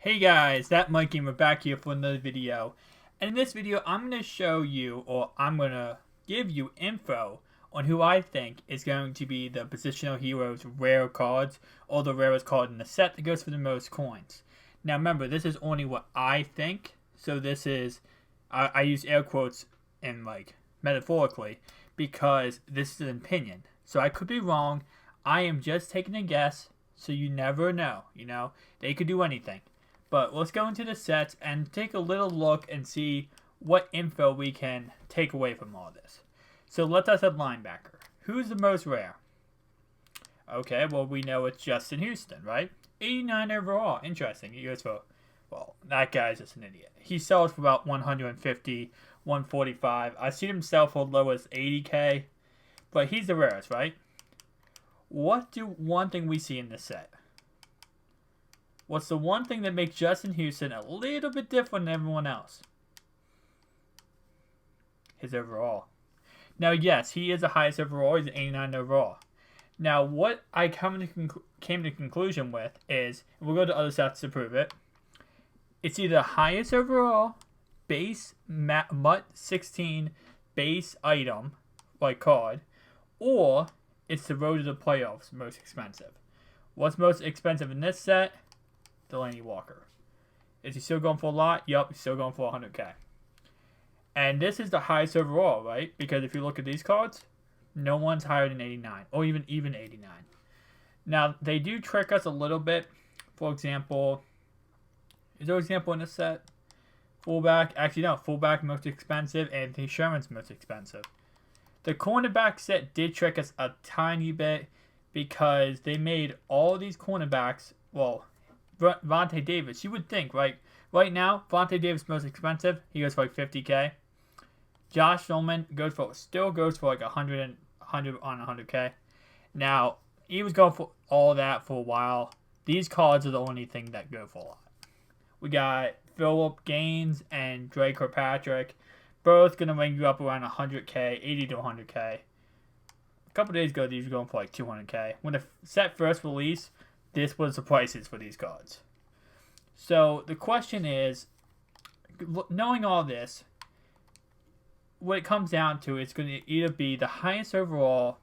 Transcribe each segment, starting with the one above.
Hey guys, that Mike Gamer back here for another video. And in this video, I'm going to show you, or I'm going to give you info on who I think is going to be the Positional Heroes rare cards, or the rarest card in the set that goes for the most coins. Now remember, this is only what I think, so this is, I use air quotes and like metaphorically, because this is an opinion. So I could be wrong. I am just taking a guess, so you never know, they could do anything. But let's go into the sets and take a little look and see what info we can take away from all this. So let's us at linebacker. Who's the most rare? Okay, well we know it's Justin Houston, right? 89 overall. Interesting. He goes for, well, that guy's just an idiot. He sells for about 150, 145. I've seen him sell for as low as 80K, but he's the rarest, right? One thing we see in this set? What's the one thing that makes Justin Houston a little bit different than everyone else? His overall. Now, yes, he is the highest overall. He's 89 overall. Now, what I came to conclusion with is, and we'll go to other sets to prove it, it's either the highest overall base MUT 16 base item, like card, or it's the road to the playoffs most expensive. What's most expensive in this set? Delaney Walker. Is he still going for a lot? Yup, he's still going for 100K. And this is the highest overall, right? Because if you look at these cards, no one's higher than 89, or even 89. Now, they do trick us a little bit. For example, is there an example in this set? Fullback, actually no, fullback most expensive, Anthony Sherman's most expensive. The cornerback set did trick us a tiny bit because they made all these cornerbacks, well, Vontae Davis, you would think, right? Right now, Vontae Davis most expensive. He goes for like 50K. Josh Norman still goes for like 100 on 100K. Now, he was going for all that for a while. These cards are the only thing that go for a lot. We got Phillip Gaines and Dre Kirkpatrick. Both going to ring you up around 100K, 80 to 100K. A couple days ago, these were going for like 200K. When the set first released, this was the prices for these cards. So the question is, knowing all this, what it comes down to, it's going to either be the highest overall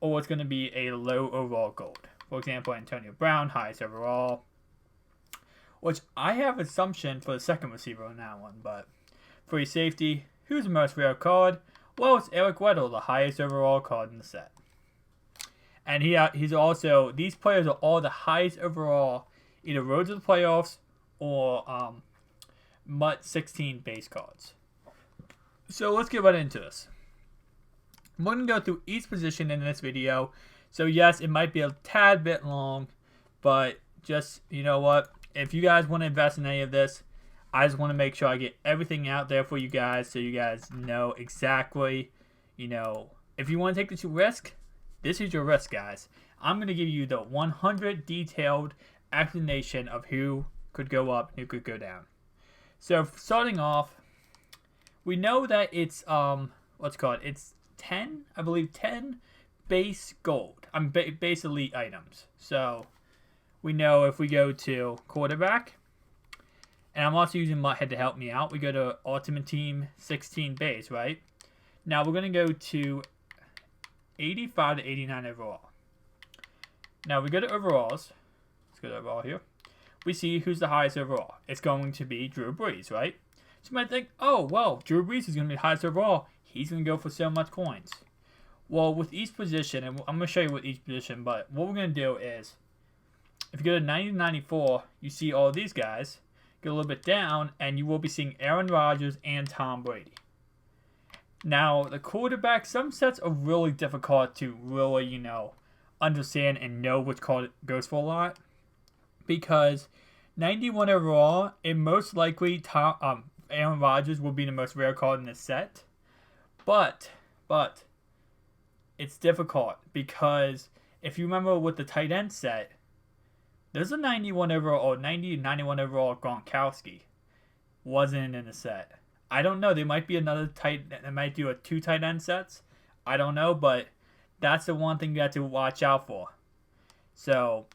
or it's going to be a low overall gold. For example, Antonio Brown, highest overall, which I have assumption for the second receiver on that one. But free safety, who's the most rare card? Well, it's Eric Weddle, the highest overall card in the set. And he's also, these players are all the highest overall, either road to the playoffs or MUT 16 base cards. So let's get right into this. I'm going to go through each position in this video. So yes, it might be a tad bit long, but just, you know what, if you guys want to invest in any of this, I just want to make sure I get everything out there for you guys so you guys know exactly, if you want to take this risk, this is your risk, guys. I'm going to give you the 100 detailed explanation of who could go up and who could go down. So starting off, we know that it's it's 10, I believe 10 base gold. Base elite items. So we know if we go to quarterback, and I'm also using MUThead to help me out. We go to Ultimate Team 16 base, right? Now we're going to go to 85 to 89 overall. Now we go to overalls. Let's go to overall here. We see who's the highest overall. It's going to be Drew Brees, right? So you might think, oh, well, Drew Brees is going to be the highest overall. He's going to go for so much coins. Well, with each position, and I'm going to show you with each position, but what we're going to do is, if you go to 90 to 94, you see all these guys. Go a little bit down, and you will be seeing Aaron Rodgers and Tom Brady. Now, the quarterback, some sets are really difficult to really, understand and know which card goes for a lot. Because 91 overall, and most likely Aaron Rodgers will be the most rare card in this set. But, it's difficult because if you remember with the tight end set, there's a 91 overall or 91 overall Gronkowski. Wasn't in the set. I don't know. There might be another they might do 2 tight end sets. I don't know, but that's the one thing you have to watch out for. So,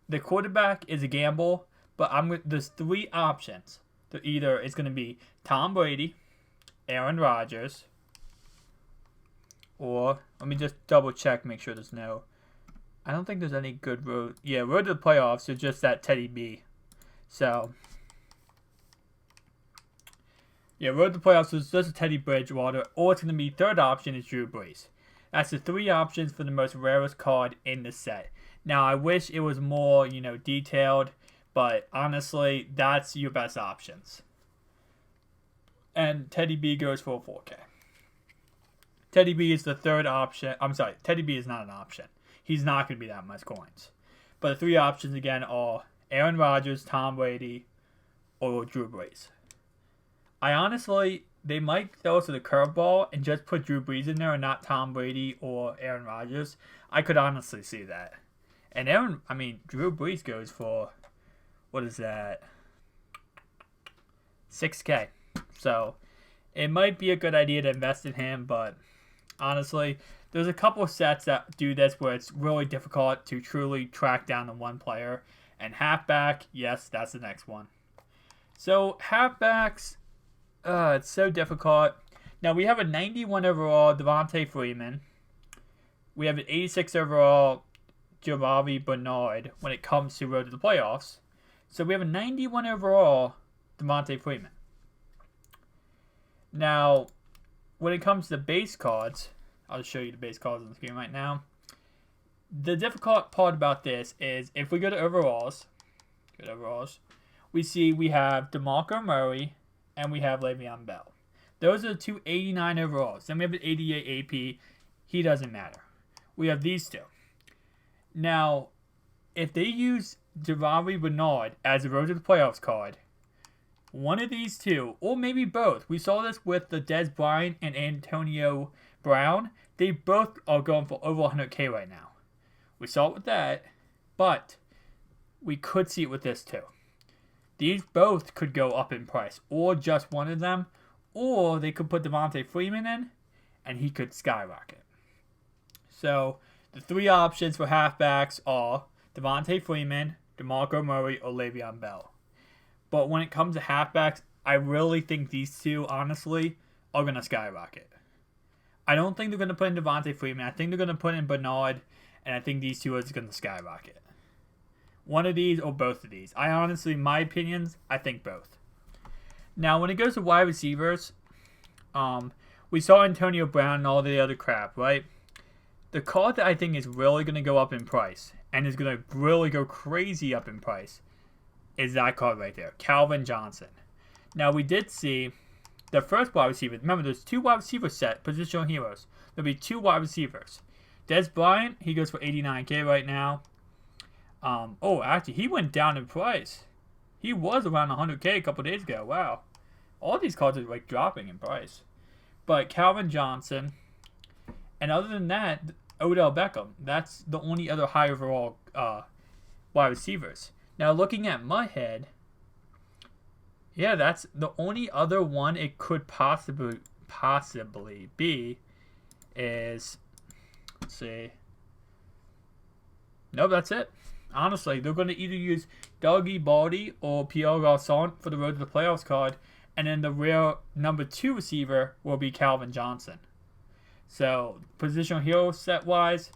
the quarterback is a gamble, But there's three options. Either it's going to be Tom Brady, Aaron Rodgers, or let me just double check, make sure there's no. I don't think there's any good road. Yeah, road to the playoffs is just that Teddy B. So, yeah, road to the playoffs is just a Teddy Bridgewater, or it's going to be third option is Drew Brees. That's the three options for the most rarest card in the set. Now, I wish it was more, detailed, but honestly, that's your best options. And Teddy B goes for a 4K. Teddy B is the third option. I'm sorry, Teddy B is not an option. He's not going to be that much coins. But the three options again are Aaron Rodgers, Tom Brady, or Drew Brees. I honestly, they might throw us to the curveball and just put Drew Brees in there and not Tom Brady or Aaron Rodgers. I could honestly see that. And Drew Brees goes for, what is that? 6K. So, it might be a good idea to invest in him, but honestly, there's a couple of sets that do this where it's really difficult to truly track down the one player. And halfback, yes, that's the next one. So, halfbacks, it's so difficult. Now, we have a 91 overall Devontae Freeman. We have an 86 overall Javari Bernard when it comes to road to the playoffs. So, we have a 91 overall Devontae Freeman. Now, when it comes to base cards, I'll show you the base cards on the screen right now. The difficult part about this is if we go to overalls, we have DeMarco Murray and we have Le'Veon Bell. Those are the two 89 overalls. Then we have an 88 AP. He doesn't matter. We have these two. Now, if they use Javari Bernard as a road to the playoffs card, one of these two, or maybe both. We saw this with the Dez Bryant and Antonio Brown. They both are going for over 100K right now. We saw it with that, but we could see it with this too. These both could go up in price, or just one of them, or they could put Devontae Freeman in, and he could skyrocket. So, the three options for halfbacks are Devontae Freeman, DeMarco Murray, or Le'Veon Bell. But when it comes to halfbacks, I really think these two, honestly, are going to skyrocket. I don't think they're going to put in Devontae Freeman. I think they're going to put in Bernard, and I think these two are just going to skyrocket. One of these or both of these. I honestly, my opinions, I think both. Now, when it goes to wide receivers, we saw Antonio Brown and all the other crap, right? The card that I think is really going to go up in price, and is going to really go crazy up in price, is that card right there, Calvin Johnson. Now, we did see the first wide receiver. Remember, there's two wide receiver set, positional heroes. There'll be two wide receivers. Dez Bryant, he goes for 89K right now. Actually, he went down in price. He was around 100K a couple days ago. Wow. All these cards are dropping in price. But Calvin Johnson, and other than that, Odell Beckham. That's the only other high overall wide receivers. Now, looking at Muthead, yeah, that's the only other one it could possibly be is, let's see. Nope, that's it. Honestly, they're going to either use Dougie Baldy or Pierre Garçon for the road to the playoffs card, and then the real number 2 receiver will be Calvin Johnson. So, positional hero set-wise,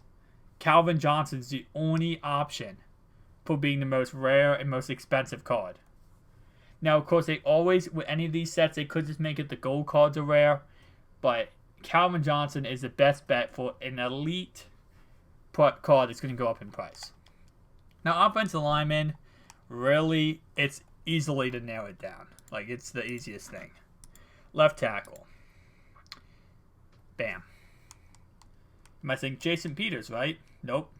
Calvin Johnson's the only option for being the most rare and most expensive card. Now, of course, they always, with any of these sets, they could just make it the gold cards are rare, but Calvin Johnson is the best bet for an elite card that's going to go up in price. Now, offensive lineman, really, it's easily to narrow it down. Like, it's the easiest thing. Left tackle. Bam. You might think Jason Peters, right? Nope.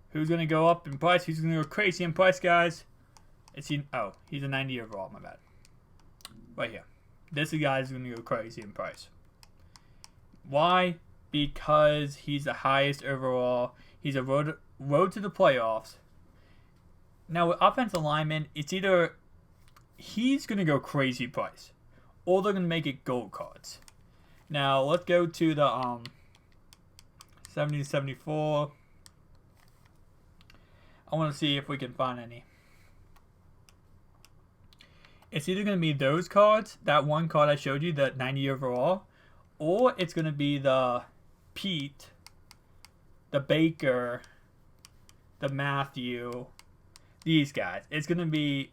Who's going to go up in price? Who's going to go crazy in price, guys? He's a 90 overall, my bad. Right here. This guy is going to go crazy in price. Why? Because he's the highest overall. He's a road to the playoffs. Now, with offensive lineman, it's either he's going to go crazy price, or they're going to make it gold cards. Now, let's go to the 70-74. I want to see if we can find any. It's either going to be those cards, that one card I showed you, the 90 overall, or it's going to be the Pete, the Baker, the Matthew, these guys. It's going to be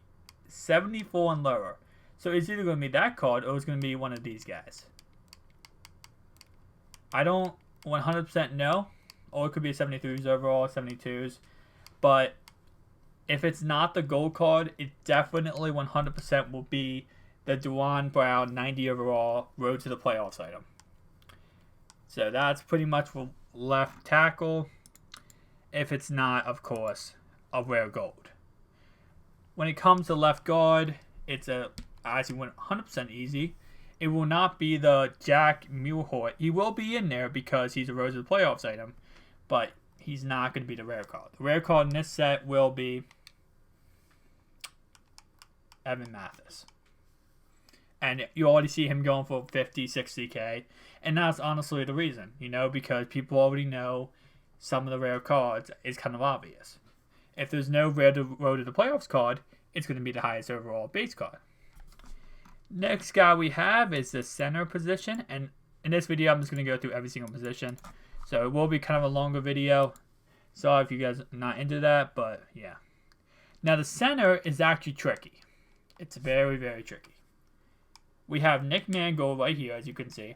74 and lower. So it's either going to be that card or it's going to be one of these guys. I don't 100% know. Or it could be a 73s overall, 72s. But if it's not the gold card, it definitely 100% will be the Dewan Brown 90 overall road to the playoffs item. So that's pretty much for left tackle. If it's not, of course, a rare gold. When it comes to left guard, it's a actually 100% easy. It will not be the Jack Mulhort. He will be in there because he's a road to the playoffs item, but he's not going to be the rare card. The rare card in this set will be Evan Mathis. And you already see him going for 50, 60K. And that's honestly the reason, because people already know some of the rare cards is kind of obvious. If there's no rare road to the playoffs card, it's going to be the highest overall base card. Next guy we have is the center position. And in this video, I'm just going to go through every single position. So it will be kind of a longer video. Sorry if you guys are not into that, but yeah. Now the center is actually tricky. It's very, very tricky. We have Nick Mangold right here, as you can see.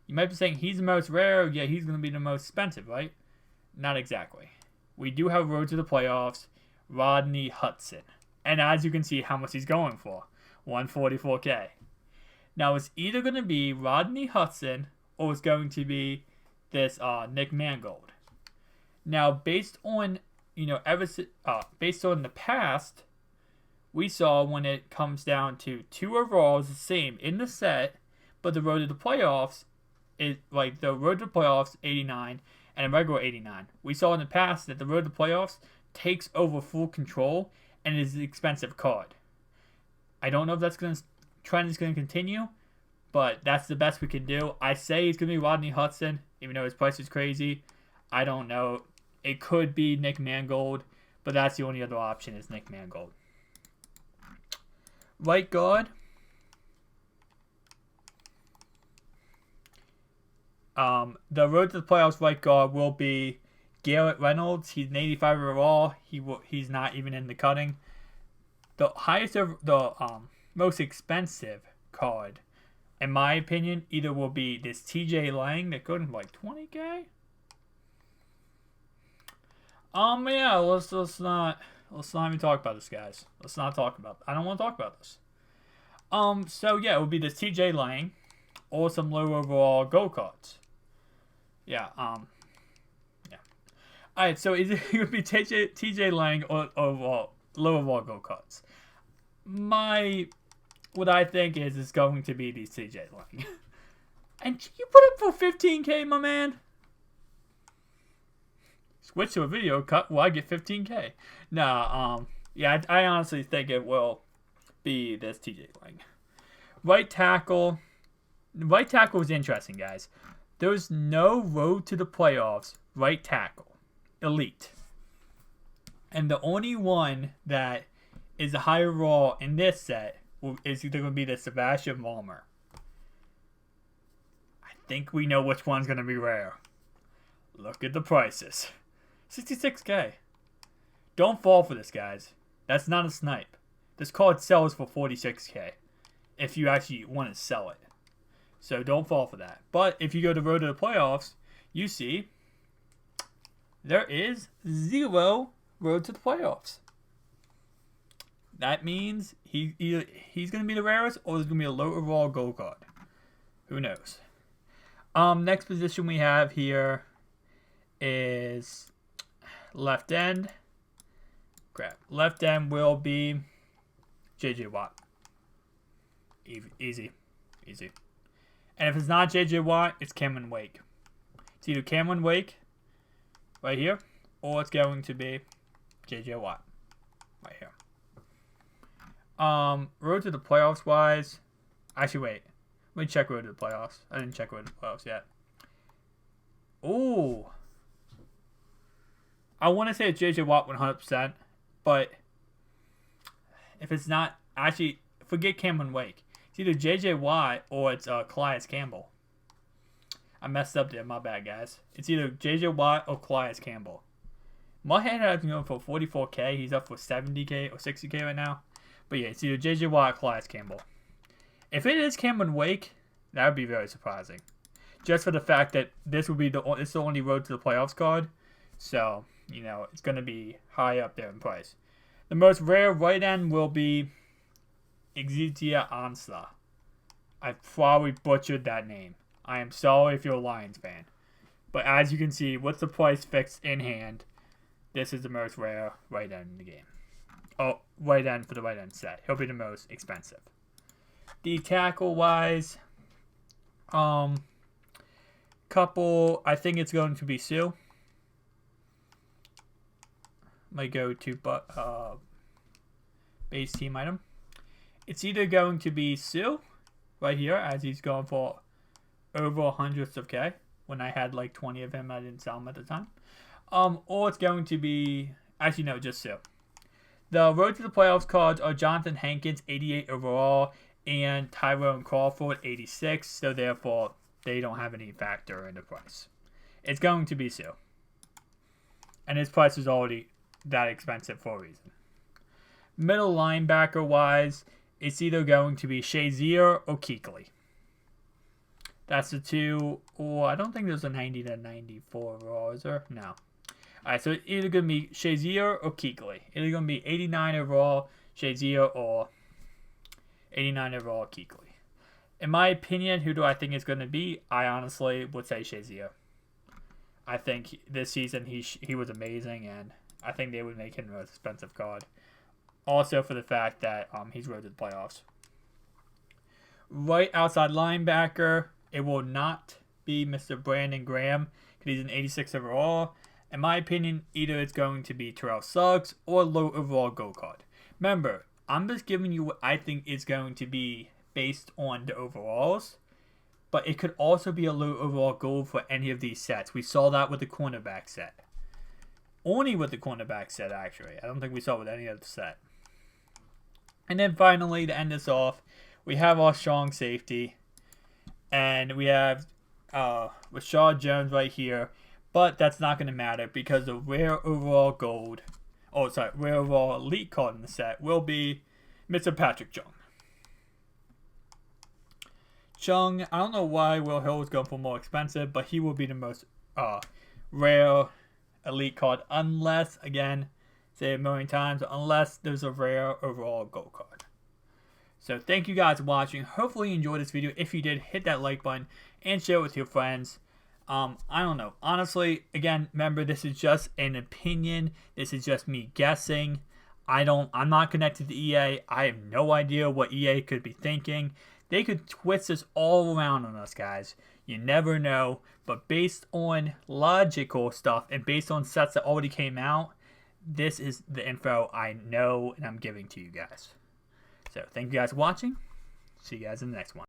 You might be saying he's the most rare. Yeah, he's going to be the most expensive, right? Not exactly. We do have road to the playoffs, Rodney Hudson. And as you can see how much he's going for, 144K. Now it's either going to be Rodney Hudson or it's going to be this Nick Mangold. Now based on based on the past, we saw when it comes down to 2 overalls, the same in the set, but the road to the playoffs is like the road to the playoffs 89 and a regular 89. We saw in the past that the road to the playoffs takes over full control and is an expensive card. I don't know if that's trend is going to continue, but that's the best we can do. I say it's going to be Rodney Hudson, even though his price is crazy. I don't know. It could be Nick Mangold, but that's the only other option is Nick Mangold. Right guard. The road to the playoffs right guard will be Garrett Reynolds. He's an 85 overall. He's not even in the cutting. The most expensive card, in my opinion, either will be this TJ Lang that goes for like 20K. Yeah, let's not even talk about this, guys. Let's not talk about. I don't want to talk about this. So yeah, it would be this TJ Lang, or some low overall gold cards. Yeah. Yeah. All right. So it would be TJ Lang or low overall gold cards. What I think is going to be these TJ Lang. And you put it for 15K, my man. Switch to a video cut. Well, I get 15K. Nah. Yeah. I honestly think it will be this TJ Lang. Right tackle. Right tackle is interesting, guys. There's no road to the playoffs right tackle. Elite. And the only one that is a higher raw in this set is either going to be the Sebastian Vollmer. I think we know which one's going to be rare. Look at the prices. 66K. Don't fall for this, guys. That's not a snipe. This card sells for 46K if you actually want to sell it. So don't fall for that. But if you go to road to the playoffs, you see there is 0 road to the playoffs. That means he's going to be the rarest or there's going to be a low overall gold card. Who knows? Next position we have here is left end. Crap. Left end will be JJ Watt. Easy. And if it's not JJ Watt, it's Cameron Wake. It's either Cameron Wake right here, or it's going to be JJ Watt right here. Road to the playoffs wise. Actually, wait. Let me check road to the playoffs. I didn't check road to the playoffs yet. Ooh. I want to say it's JJ Watt 100%, but if it's not, actually, forget Cameron Wake. It's either J.J. Watt or it's Calais Campbell. I messed up there. My bad, guys. It's either J.J. Watt or Calais Campbell. Moorhead has been going for 44K. He's up for 70K or 60K right now. But yeah, it's either J.J. Watt or Calais Campbell. If it is Cameron Wake, that would be very surprising. Just for the fact that this will be it's the only road to the playoffs card. So, you know, it's going to be high up there in price. The most rare right end will be Exitia Ansla. I probably butchered that name. I am sorry if you're a Lions fan. But as you can see, with the price fixed in hand, this is the most rare right end in the game. Oh, right end for the right end set. He'll be the most expensive. The tackle-wise, couple, I think it's going to be Sue. Might go to base team item. It's either going to be Sue, right here, as he's going for over 100th of K. When I had like 20 of him, I didn't sell him at the time. Or it's going to be, actually no, just Sue. The road to the playoffs cards are Jonathan Hankins, 88 overall, and Tyrone Crawford, 86. So therefore, they don't have any factor in the price. It's going to be Sue. And his price is already that expensive for a reason. Middle linebacker wise, it's either going to be Shazier or Kuechly. That's the two. Or I don't think there's a 90 to 94 overall, is there? No. Alright, so it's either going to be Shazier or Kuechly. Either going to be 89 overall Shazier or 89 overall Kuechly. In my opinion, who do I think it's going to be? I honestly would say Shazier. I think this season he was amazing, and I think they would make him the most expensive card. Also for the fact that he's road to the playoffs. Right outside linebacker, it will not be Mr. Brandon Graham because he's an 86 overall. In my opinion, either it's going to be Terrell Suggs or low overall gold card. Remember, I'm just giving you what I think is going to be based on the overalls. But it could also be a low overall gold for any of these sets. We saw that with the cornerback set. Only with the cornerback set, actually. I don't think we saw it with any other set. And then finally, to end this off, we have our strong safety. And we have Rashad Jones right here. But that's not going to matter because the rare overall gold, rare overall elite card in the set will be Mr. Patrick Chung. Chung, I don't know why Will Hill was going for more expensive, but he will be the most rare elite card unless, again, say it a million times, unless there's a rare overall gold card. So thank you guys for watching. Hopefully you enjoyed this video. If you did, hit that like button and share it with your friends. I don't know. Honestly, again, remember, this is just an opinion. This is just me guessing. I'm not connected to EA. I have no idea what EA could be thinking. They could twist this all around on us, guys. You never know. But based on logical stuff and based on sets that already came out, this is the info I know and I'm giving to you guys. So thank you guys for watching. See you guys in the next one.